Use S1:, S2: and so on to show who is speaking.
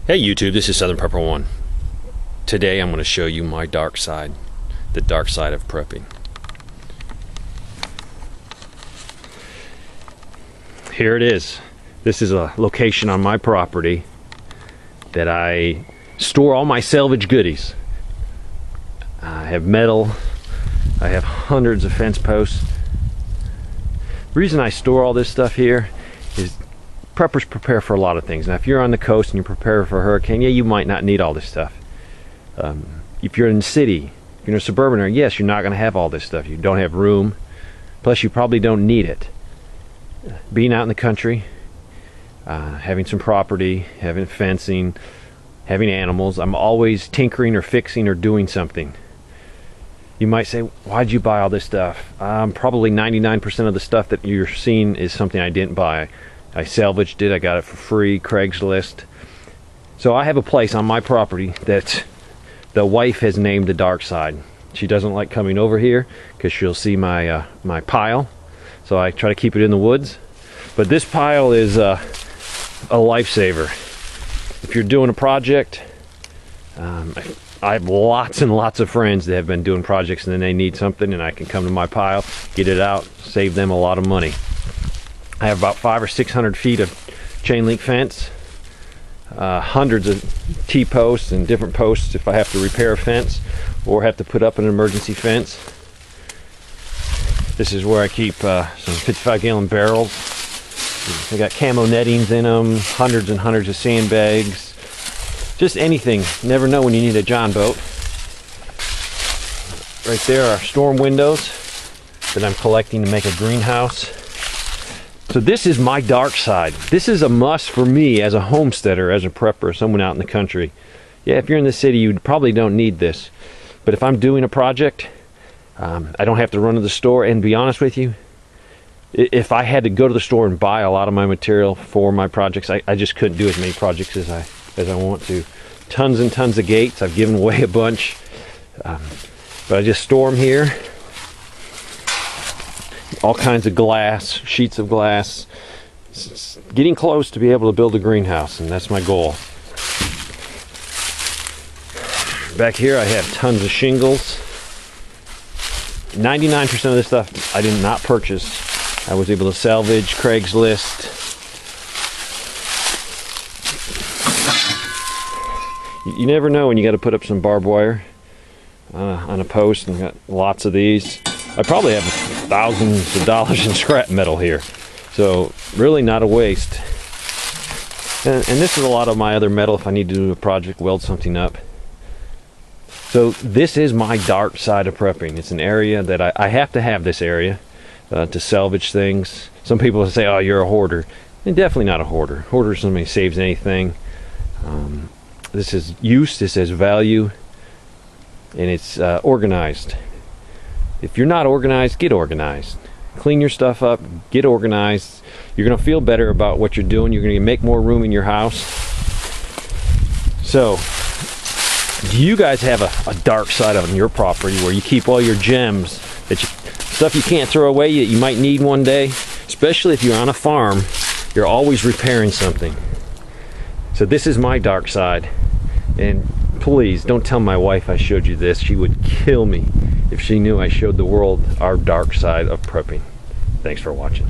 S1: Hey YouTube, this is Southern Prepper One. Today I'm going to show you my dark side, the dark side of prepping. Here it is. This is a location on my property that I store all my salvage goodies. I have metal, I have hundreds of fence posts. The reason I store all this stuff here is preppers prepare for a lot of things. Now if you're on the coast and you prepare for a hurricane, yeah, you might not need all this stuff. If you're in the city, if you're in a suburban area, yes, you're not going to have all this stuff. You don't have room, plus you probably don't need it. Being out in the country, having some property, having fencing, having animals, I'm always tinkering or fixing or doing something. You might say, why'd you buy all this stuff? Probably 99% of the stuff that you're seeing is something I didn't buy. I salvaged it, I got it for free, Craigslist. So I have a place on my property that the wife has named the dark side. She doesn't like coming over here because she'll see my my pile. So I try to keep it in the woods. But this pile is a lifesaver. If you're doing a project, I have lots and lots of friends that have been doing projects and then they need something and I can come to my pile, get it out, save them a lot of money. I have about 500 or 600 feet of chain link fence, hundreds of T-posts and different posts if I have to repair a fence or have to put up an emergency fence. This is where I keep some 55-gallon barrels. They got camo nettings in them, hundreds and hundreds of sandbags, just anything. You never know when you need a John boat. Right there are storm windows that I'm collecting to make a greenhouse. So this is my dark side. This is a must for me as a homesteader, as a prepper, someone out in the country. Yeah, if you're in the city, you probably don't need this. But if I'm doing a project, I don't have to run to the store. And to be honest with you, if I had to go to the store and buy a lot of my material for my projects, I just couldn't do as many projects as I want to. Tons and tons of gates. I've given away a bunch. But I just store them here. All kinds of glass, sheets of glass. It's getting close to be able to build a greenhouse, and that's my goal. Back here I have tons of shingles. 99% of this stuff I did not purchase. I was able to salvage, Craigslist. You never know when you got to put up some barbed wire on a post, and got lots of these. I probably have thousands of dollars in scrap metal here, so really not a waste. And this is a lot of my other metal if I need to do a project, weld something up. So this is my dark side of prepping. It's an area that I have to have this area to salvage things. Some people say, oh, you're a hoarder. I'm definitely not a hoarder. Hoarder is somebody who saves anything. This is use, this has value, and it's organized. If you're not organized, get organized. Clean your stuff up, get organized. You're going to feel better about what you're doing. You're going to make more room in your house. So, do you guys have a dark side on your property where you keep all your gems, stuff you can't throw away that you might need one day? Especially if you're on a farm, you're always repairing something. So this is my dark side. And please, don't tell my wife I showed you this. She would kill me if she knew I showed the world our dark side of prepping. Thanks for watching.